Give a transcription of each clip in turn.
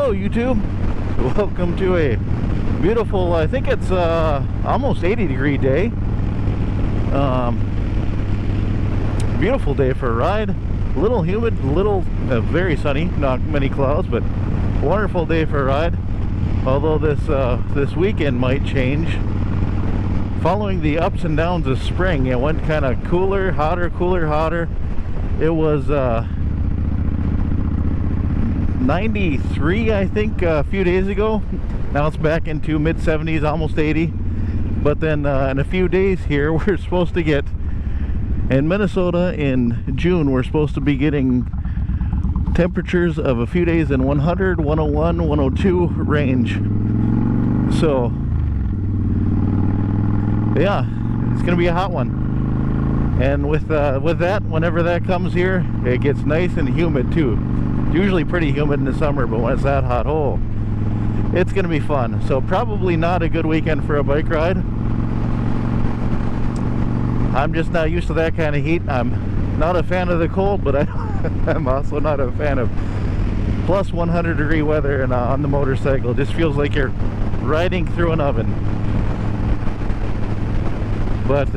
Hello YouTube, welcome to a beautiful, I think it's almost 80-degree day. Beautiful day for a ride. A little humid, very sunny, not many clouds, but wonderful day for a ride. Although this weekend might change. Following the ups and downs of spring, it went kind of cooler, hotter, cooler, hotter. It was 93, I think, a few days ago. Now it's back into mid-70s, almost 80. But then in a few days here, we're supposed to get, in Minnesota in June, we're supposed to be getting temperatures of a few days in 100, 101, 102 range. So, yeah, it's going to be a hot one. And with that, whenever that comes here, it gets nice and humid too. Usually pretty humid in the summer, but when it's that hot, oh, it's gonna be fun. So probably not a good weekend for a bike ride. I'm just not used to that kind of heat. I'm not a fan of the cold, but I'm also not a fan of plus 100-degree weather and on the motorcycle. It just feels like you're riding through an oven. But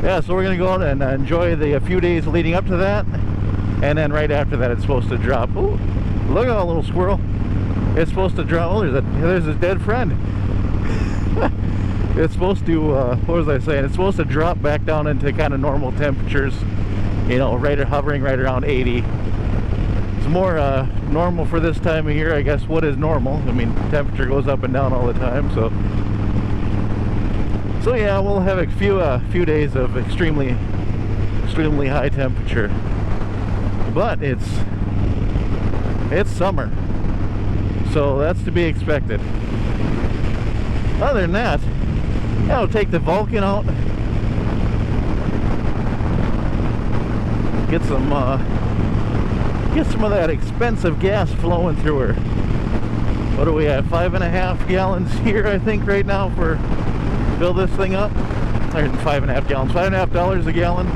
yeah, so we're gonna go out and enjoy the few days leading up to that. And then right after that, it's supposed to drop. Ooh, look at that little squirrel. It's supposed to drop. Oh, there's his dead friend. It's supposed to, what was I saying? It's supposed to drop back down into kind of normal temperatures. You know, hovering right around 80. It's more normal for this time of year, I guess. What is normal? I mean, temperature goes up and down all the time. So yeah, we'll have a few days of extremely high temperature. But it's summer, so that's to be expected. Other than that, yeah, I'll take the Vulcan out, get some of that expensive gas flowing through her. What do we have? 5.5 gallons here, I think, right now for fill this thing up. Or 5.5 gallons, $5.50 a gallon.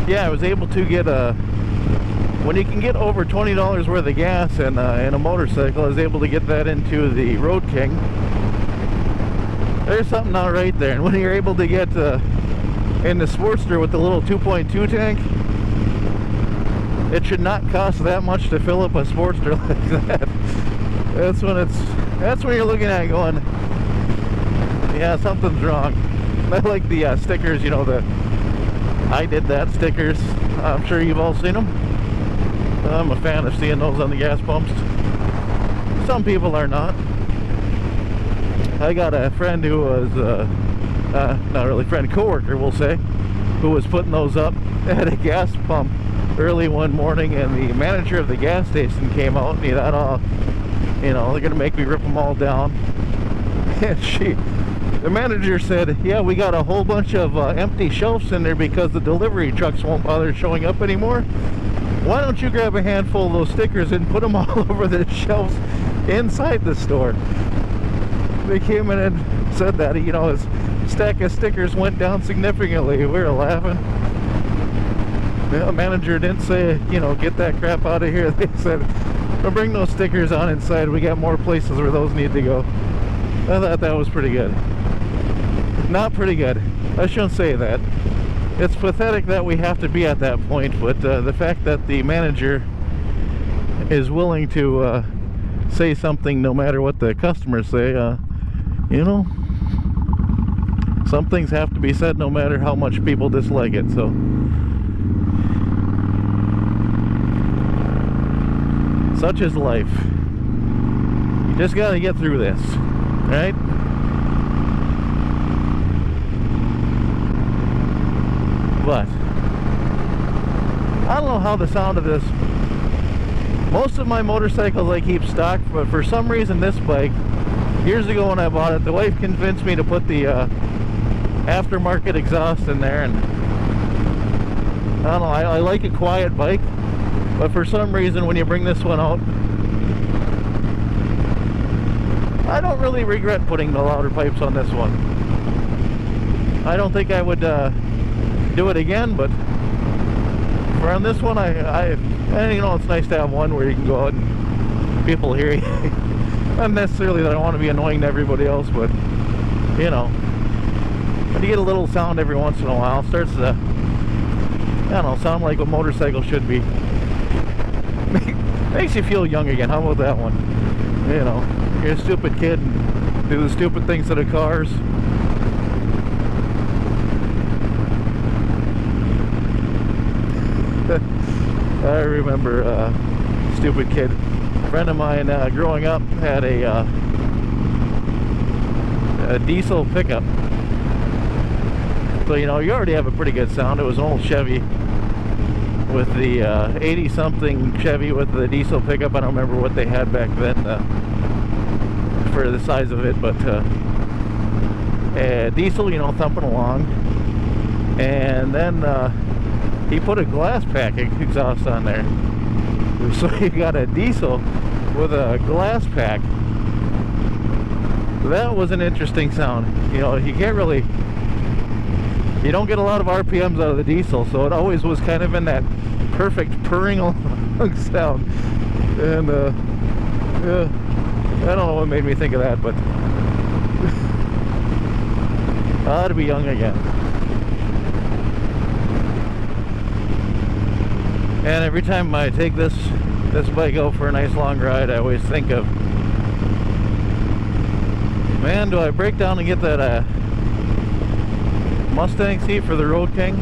Yeah, I was able to get when you can get over $20 worth of gas in a motorcycle, I was able to get that into the Road King. There's something not right there. And when you're able to get in the Sportster with the little 2.2 tank, it should not cost that much to fill up a Sportster like that. That's when you're looking at it going, yeah, something's wrong. I like the stickers, you know, I did that stickers. I'm sure you've all seen them. I'm a fan of seeing those on the gas pumps. Some people are not. I got a friend who was, not really friend, coworker, we'll say, who was putting those up at a gas pump early one morning, and the manager of the gas station came out and he thought, oh, you know, they're gonna make me rip them all down. And the manager said, yeah, we got a whole bunch of empty shelves in there because the delivery trucks won't bother showing up anymore. Why don't you grab a handful of those stickers and put them all over the shelves inside the store? They came in and said that, you know, his stack of stickers went down significantly. We were laughing. The manager didn't say, you know, get that crap out of here. They said, well, bring those stickers on inside. We got more places where those need to go. I thought that was pretty good. Not pretty good. I shouldn't say that. It's pathetic that we have to be at that point, but the fact that the manager is willing to say something no matter what the customers say, you know, some things have to be said no matter how much people dislike it. So such is life. You just gotta get through this, right? But I don't know how the sound of this. Most of my motorcycles I keep stock, but for some reason this bike, years ago when I bought it, the wife convinced me to put the aftermarket exhaust in there, and I don't know, I like a quiet bike, but for some reason when you bring this one out, I don't really regret putting the louder pipes on this one. I don't think I would do it again, but for on this one, and you know, it's nice to have one where you can go out and people hear you. Not necessarily that I want to be annoying to everybody else, but you know, when you get a little sound every once in a while, it starts to, I don't know, sound like a motorcycle should be. Makes you feel young again. How about that one? You know, you're a stupid kid and do the stupid things to the cars. I remember stupid kid. A friend of mine growing up had a diesel pickup. So, you know, you already have a pretty good sound. It was an old Chevy with the 80-something Chevy with the diesel pickup. I don't remember what they had back then for the size of it, but diesel, you know, thumping along. And then he put a glass pack exhaust on there. So you got a diesel with a glass pack. That was an interesting sound. You know, you can't really, you don't get a lot of RPMs out of the diesel, so it always was kind of in that perfect purring along sound. And yeah, I don't know what made me think of that, but I ought to be young again. And every time I take this bike out for a nice long ride, I always think of, man, do I break down and get that Mustang seat for the Road King?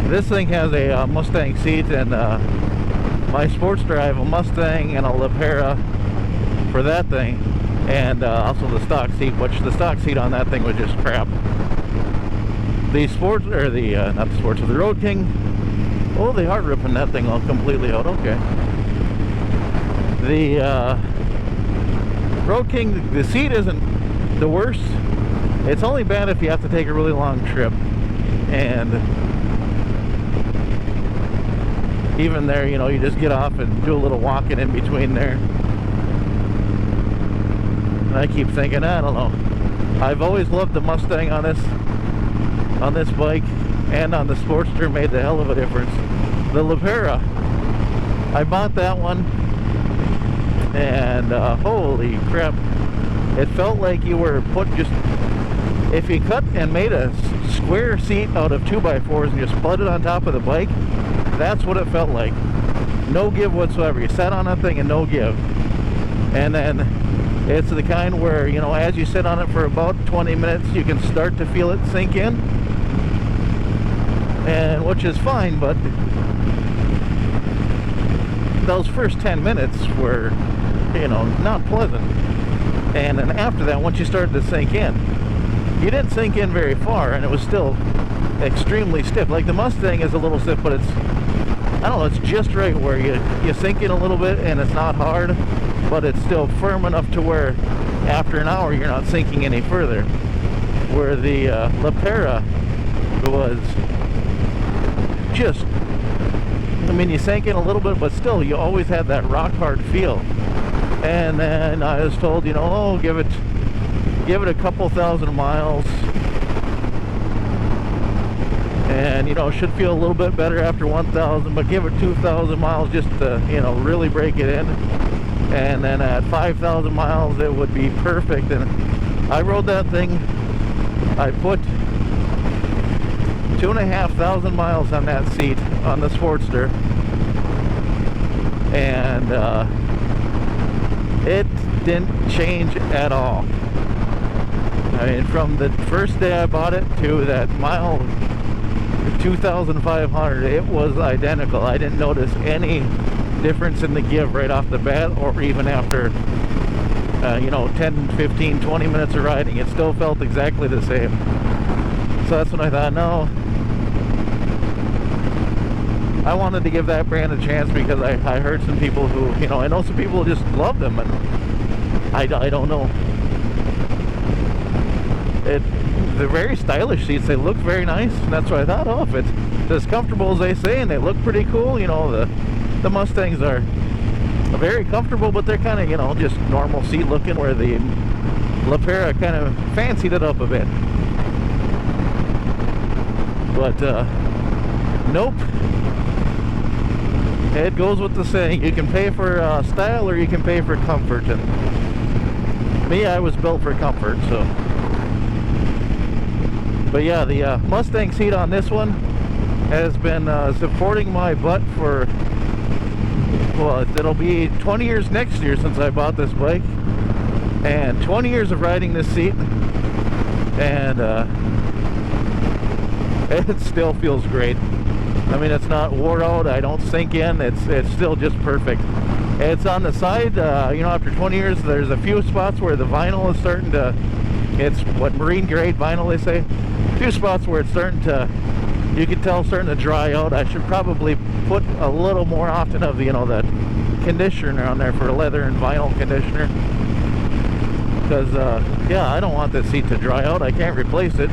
This thing has a Mustang seat, and my Sportster, I have a Mustang and a Lepera for that thing, and also the stock seat, which the stock seat on that thing was just crap. The Sports, or the, not the Sports, the Road King, oh, they are ripping that thing all completely out, okay. The Road King, the seat isn't the worst. It's only bad if you have to take a really long trip, and even there, you know, you just get off and do a little walking in between there. And I keep thinking, I don't know, I've always loved the Mustang on this bike, and on the Sportster made the hell of a difference. The Lepera, I bought that one, and holy crap, it felt like you were put just, if you cut and made a square seat out of 2x4s and just put it on top of the bike, that's what it felt like. No give whatsoever. You sat on that thing and no give. And then it's the kind where, you know, as you sit on it for about 20 minutes, you can start to feel it sink in, and which is fine, but those first 10 minutes were, you know, not pleasant. And then after that, once you started to sink in, you didn't sink in very far, and it was still extremely stiff. Like the Mustang is a little stiff, but it's, I don't know, it's just right where you sink in a little bit and it's not hard, but it's still firm enough to where after an hour you're not sinking any further. Where the Lepera was just, I mean, you sank in a little bit, but still you always had that rock hard feel. And then I was told, you know, oh, give it a couple thousand miles, and you know, it should feel a little bit better after 1,000, but give it 2,000 miles just to, you know, really break it in. And then at 5,000 miles it would be perfect. And I rode that thing, I put 2,500 miles on that seat on the Sportster, and it didn't change at all. I mean, from the first day I bought it to that mile 2,500, it was identical. I didn't notice any difference in the give right off the bat, or even after you know, 10, 15, 20 minutes of riding. It still felt exactly the same. So that's when I thought, no, I wanted to give that brand a chance, because I heard some people who, you know, I know some people just love them, and I don't know. They're very stylish seats. They look very nice, and that's what I thought, oh, if it's as comfortable as they say, and they look pretty cool, you know, the Mustangs are very comfortable, but they're kind of, you know, just normal seat looking, where the Lapera kind of fancied it up a bit. But nope, it goes with the saying, you can pay for style or you can pay for comfort, and me, I was built for comfort. So, but yeah, the Mustang seat on this one has been supporting my butt for, well, it'll be 20 years next year since I bought this bike, and 20 years of riding this seat, and it still feels great. I mean, it's not wore out, I don't sink in, it's still just perfect. It's on the side, you know, after 20 years, there's a few spots where the vinyl is starting to, it's what, marine grade vinyl they say, a few spots where it's starting to, you can tell, starting to dry out. I should probably put a little more often of the, you know, that conditioner on there for leather and vinyl conditioner, because yeah, I don't want this seat to dry out. I can't replace it.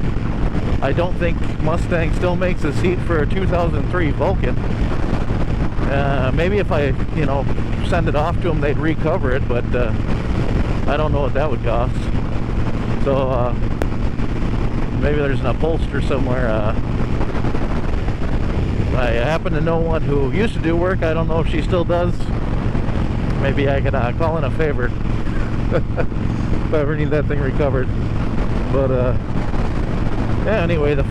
I don't think Mustang still makes a seat for a 2003 Vulcan. Maybe if I, you know, send it off to them, they'd recover it, but I don't know what that would cost. So maybe there's an upholsterer somewhere. I happen to know one who used to do work. I don't know if she still does. Maybe I could call in a favor if I ever need that thing recovered. But yeah, anyway, the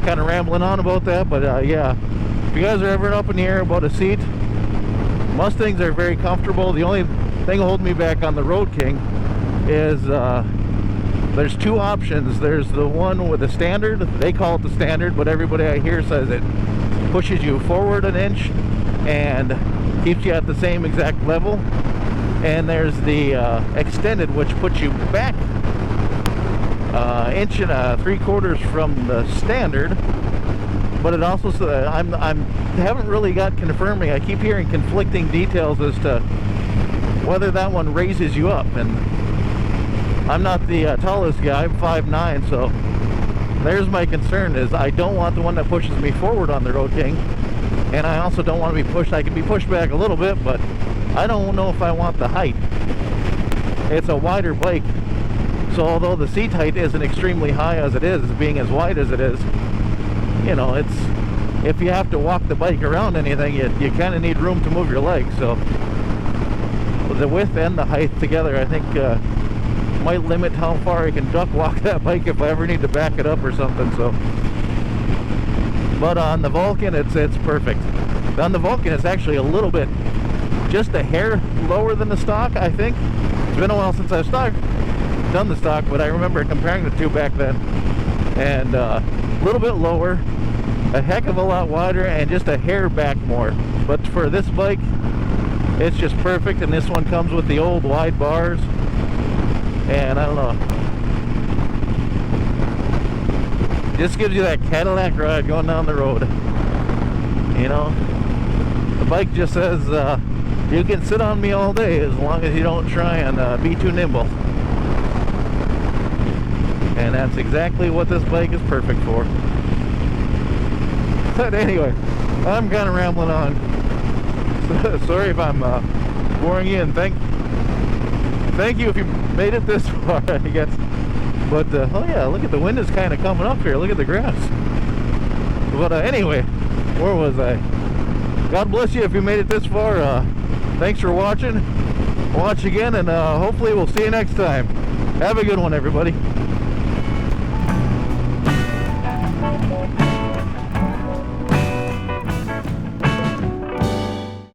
kind of rambling on about that, but yeah, if you guys are ever up in the air about a seat, Mustangs are very comfortable. The only thing holding me back on the Road King is there's two options. There's the one with the standard, they call it the standard, but everybody I hear says it pushes you forward an inch and keeps you at the same exact level. And there's the extended, which puts you back inch and 3/4 from the standard. But it also, I haven't really got confirming. I keep hearing conflicting details as to whether that one raises you up, and I'm not the tallest guy. I'm 5'9", so there's my concern, is I don't want the one that pushes me forward on the Road King, and I also don't want to be pushed. I can be pushed back a little bit, but I don't know if I want the height. It's a wider bike, so although the seat height isn't extremely high as it is, being as wide as it is, you know, it's, if you have to walk the bike around anything, you kind of need room to move your legs. So the width and the height together, I think might limit how far I can duck walk that bike if I ever need to back it up or something. So, but on the Vulcan, it's perfect. On the Vulcan, it's actually a little bit, just a hair lower than the stock, I think. It's been a while since I've done the stock, but I remember comparing the two back then, and a little bit lower, a heck of a lot wider, and just a hair back more. But for this bike, it's just perfect. And this one comes with the old wide bars, and I don't know, just gives you that Cadillac ride going down the road. You know, the bike just says you can sit on me all day as long as you don't try and be too nimble. And that's exactly what this bike is perfect for. But anyway, I'm kind of rambling on. Sorry if I'm boring you, and thank you if you made it this far, I guess. But oh yeah, look at the wind is kind of coming up here. Look at the grass. But anyway, where was I? God bless you if you made it this far. Thanks for watching. Watch again, and hopefully we'll see you next time. Have a good one, everybody.